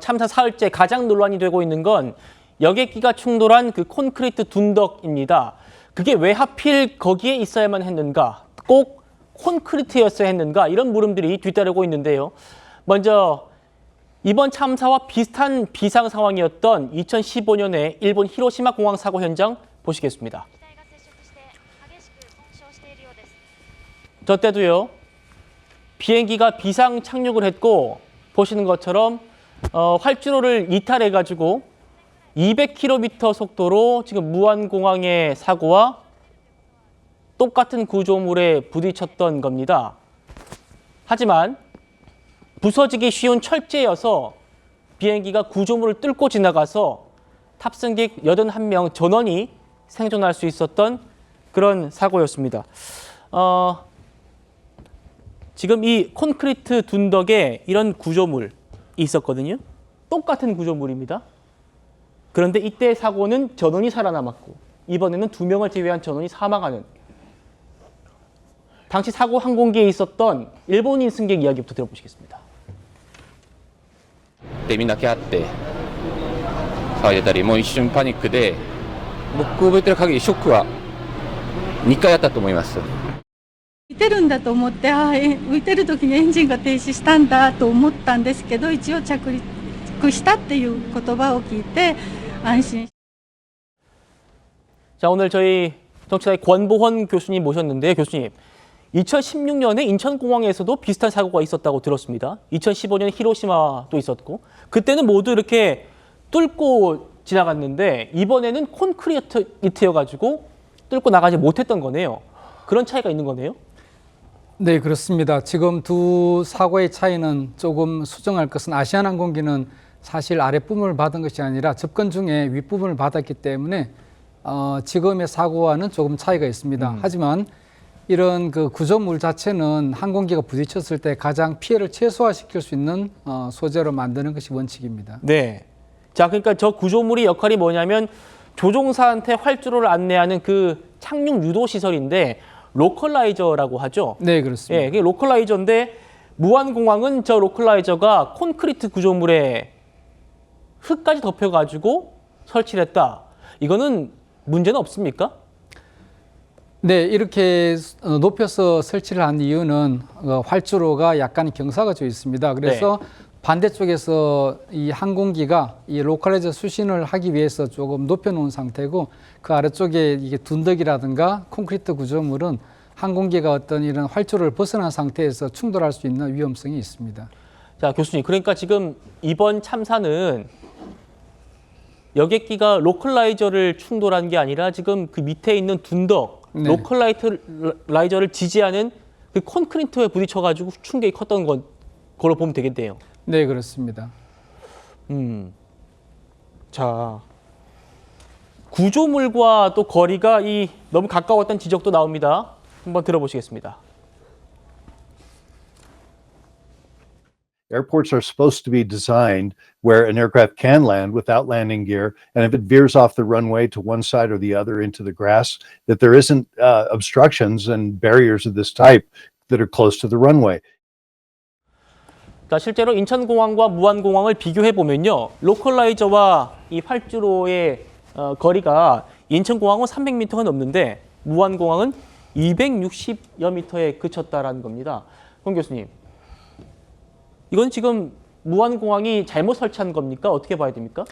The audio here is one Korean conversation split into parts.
참사 사흘째 가장 논란이 되고 있는 건 여객기가 충돌한 그 콘크리트 둔덕입니다. 그게 왜 하필 거기에 있어야만 했는가? 꼭 콘크리트였어야 했는가? 이런 물음들이 뒤따르고 있는데요. 먼저 이번 참사와 비슷한 비상 상황이었던 2015년에 일본 히로시마 공항 사고 현장 보시겠습니다. 저 때도요. 비행기가 비상 착륙을 했고 보시는 것처럼 활주로를 이탈해가지고 200km 속도로 지금 무안공항의 사고와 똑같은 구조물에 부딪혔던 겁니다. 하지만 부서지기 쉬운 철제여서 비행기가 구조물을 뚫고 지나가서 탑승객 81명 전원이 생존할 수 있었던 그런 사고였습니다. 지금 이 콘크리트 둔덕에 이런 구조물이 있었거든요. 똑같은 구조물입니다. 그런데 이때 사고는 전원이 살아남았고 이번에는 2명을 제외한 전원이 사망하는 당시 사고 항공기에 있었던 일본인 승객 이야기부터 들어보시겠습니다. みんなけあって騒いでたりもう一瞬パニックで僕覚えてる限りショックは2回あったと思います。浮いてるんだと思って、浮いてる時にエンジンが停止したんだと思ったんですけど、一応着陸したっていう言葉を聞いて安心。 자, 오늘 저희 정치사의 권보헌 교수님 모셨는데 교수님 2016년에 인천공항에서도 비슷한 사고가 있었다고 들었습니다. 2015년에 히로시마도 있었고 그때는 모두 이렇게 뚫고 지나갔는데 이번에는 콘크리트여가지고 뚫고 나가지 못했던 거네요. 그런 차이가 있는 거네요. 네, 그렇습니다. 지금 두 사고의 차이는 조금 수정할 것은 아시아나항공기는 사실 아랫부분을 받은 것이 아니라 접근 중에 윗부분을 받았기 때문에 지금의 사고와는 조금 차이가 있습니다. 하지만 이런 그 구조물 자체는 항공기가 부딪혔을 때 가장 피해를 최소화시킬 수 있는 소재로 만드는 것이 원칙입니다. 네. 자, 그러니까 저 구조물의 역할이 뭐냐면 조종사한테 활주로를 안내하는 그 착륙 유도 시설인데 로컬라이저라고 하죠. 네, 그렇습니다. 예, 그게 로컬라이저인데 무안공항은 저 로컬라이저가 콘크리트 구조물에 흙까지 덮여가지고 설치를 했다. 이거는 문제는 없습니까? 네, 이렇게 높여서 설치를 한 이유는 활주로가 약간 경사가 져 있습니다. 그래서 네. 반대쪽에서 이 항공기가 이 로컬라이저 수신을 하기 위해서 조금 높여놓은 상태고 그 아래쪽에 이게 둔덕이라든가 콘크리트 구조물은 항공기가 어떤 이런 활주로를 벗어난 상태에서 충돌할 수 있는 위험성이 있습니다. 자, 교수님, 그러니까 지금 이번 참사는 여객기가 로컬라이저를 충돌한 게 아니라 지금 그 밑에 있는 둔덕, 네. 로컬라이저를 지지하는 그 콘크리트에 부딪혀가지고 충격이 컸던 걸로 보면 되겠네요. 네, 그렇습니다. 자, 구조물과 또 거리가 너무 가까웠던 지적도 나옵니다. 한번 들어보시겠습니다. Airports are supposed to be designed where an aircraft can land without landing gear, and if it veers off the runway to one side or the other into the grass, that there isn't obstructions and barriers of this type that are close to the runway. 자, 실제로 인천공항과 무안공항을 비교해 보면요, 로컬라이저와 이 활주로의 거리가 인천공항은 300m가 넘는데 무안공항은 260여 미터에 그쳤다라는 겁니다. 홍 교수님, 이건 지금 무안공항이 잘못 설치한 겁니까? 어떻게 봐야 됩니까?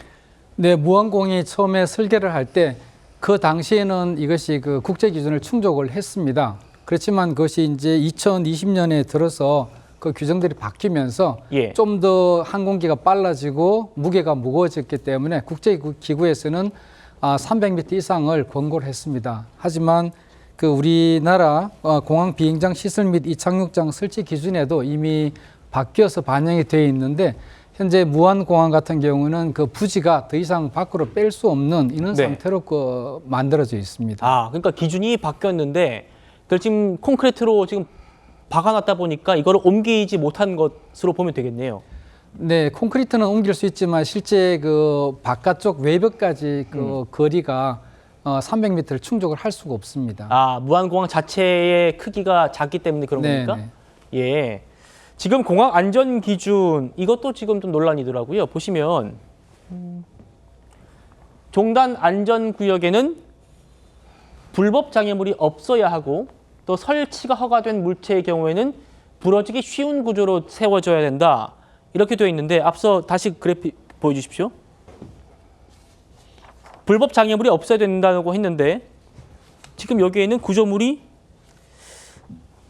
네, 무안공항이 처음에 설계를 할 때 그 당시에는 이것이 그 국제 기준을 충족을 했습니다. 그렇지만 그것이 이제 2020년에 들어서 그 규정들이 바뀌면서 예. 좀 더 항공기가 빨라지고 무게가 무거워졌기 때문에 국제기구에서는 300m 이상을 권고를 했습니다. 하지만 그 우리나라 공항 비행장 시설 및 이착륙장 설치 기준에도 이미 바뀌어서 반영이 되어 있는데 현재 무안공항 같은 경우는 그 부지가 더 이상 밖으로 뺄 수 없는 이런 네. 상태로 만들어져 있습니다. 아, 그러니까 기준이 바뀌었는데 그걸 지금 콘크리트로 지금 박아놨다 보니까 이거를 옮기지 못한 것으로 보면 되겠네요. 네, 콘크리트는 옮길 수 있지만 실제 그 바깥쪽 외벽까지 그 거리가 300m를 충족을 할 수가 없습니다. 아, 무안공항 자체의 크기가 작기 때문에 그런 겁니까? 예. 지금 공항 안전 기준 이것도 지금 좀 논란이더라고요. 보시면 종단 안전 구역에는 불법 장애물이 없어야 하고 또 설치가 허가된 물체의 경우에는 부러지기 쉬운 구조로 세워져야 된다. 이렇게 되어 있는데 앞서 다시 그래픽 보여주십시오. 불법 장애물이 없어야 된다고 했는데 지금 여기에는 구조물이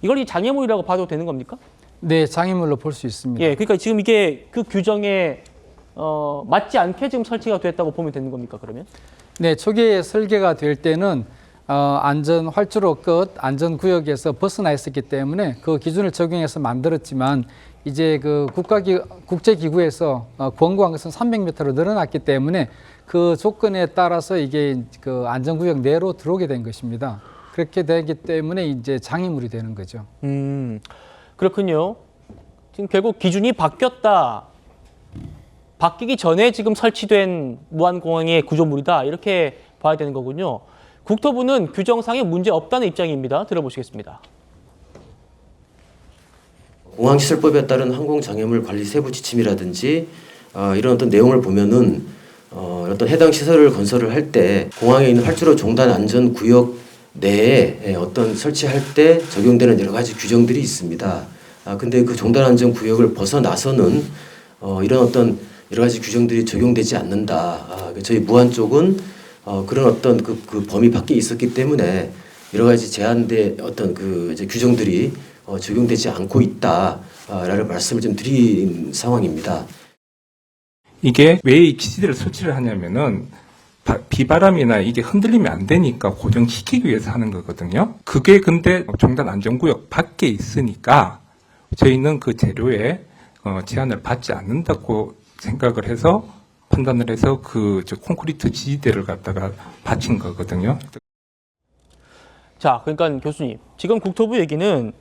이걸 이 장애물이라고 봐도 되는 겁니까? 네, 장애물로 볼 수 있습니다. 예, 그러니까 지금 이게 그 규정에 맞지 않게 지금 설치가 됐다고 보면 되는 겁니까? 그러면? 네, 초기에 설계가 될 때는 안전 활주로 끝 안전 구역에서 벗어나 있었기 때문에 그 기준을 적용해서 만들었지만 이제 그 국제 기구에서 권고한 것은 300m로 늘어났기 때문에 그 조건에 따라서 이게 그 안전 구역 내로 들어오게 된 것입니다. 그렇게 되기 때문에 이제 장애물이 되는 거죠. 그렇군요. 지금 결국 기준이 바뀌었다. 바뀌기 전에 지금 설치된 무안공항의 구조물이다. 이렇게 봐야 되는 거군요. 국토부는 규정상에 문제 없다는 입장입니다. 들어보시겠습니다. 공항시설법에 따른 항공장애물 관리 세부 지침이라든지 이런 어떤 내용을 보면은 어떤 해당 시설을 건설을 할 때 공항에 있는 활주로 종단 안전 구역 내에 어떤 설치할 때 적용되는 여러 가지 규정들이 있습니다. 근데 그 종단 안전 구역을 벗어나서는 이런 어떤 여러 가지 규정들이 적용되지 않는다. 저희 무안 쪽은 그런 어떤 그 범위 밖에 있었기 때문에 여러 가지 제한된 어떤 그 이제 규정들이 적용되지 않고 있다라는 말씀을 좀 드린 상황입니다. 이게 왜 이 GCD를 설치를 하냐면은 비바람이나 이게 흔들리면 안 되니까 고정시키기 위해서 하는 거거든요. 그게 근데 종단 안전구역 밖에 있으니까 저희는 그 재료에 제한을 받지 않는다고 생각을 해서 판단을 해서 저 콘크리트 지지대를 갖다가 받친 거거든요. 자, 그러니까 교수님, 지금 국토부 얘기는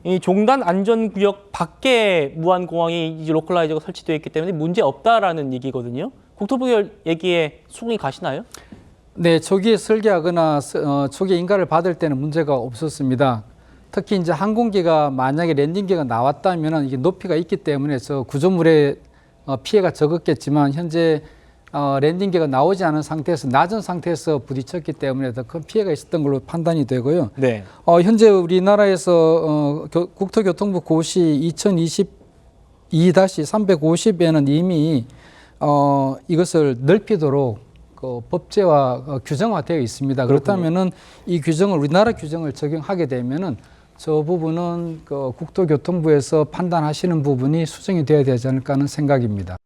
이 종단 안전구역 밖에 무안공항이 이제 로컬라이저가 설치되어 있기 때문에 문제 없다라는 얘기거든요. 국토부 얘기에 수긍이 가시나요? 네, 초기에 설계하거나 초기에 인가를 받을 때는 문제가 없었습니다. 특히 이제 항공기가 만약에 랜딩기가 나왔다면 이게 높이가 있기 때문에 저 구조물에 피해가 적었겠지만 현재 랜딩기가 나오지 않은 상태에서 낮은 상태에서 부딪혔기 때문에 더 큰 피해가 있었던 걸로 판단이 되고요. 네. 현재 우리나라에서 국토교통부 고시 2022-350에는 이미 이것을 넓히도록 법제화 규정화되어 있습니다. 그렇다면은 이 규정을 우리나라 규정을 적용하게 되면은 저 부분은 국토교통부에서 판단하시는 부분이 수정이 되어야 되지 않을까 하는 생각입니다.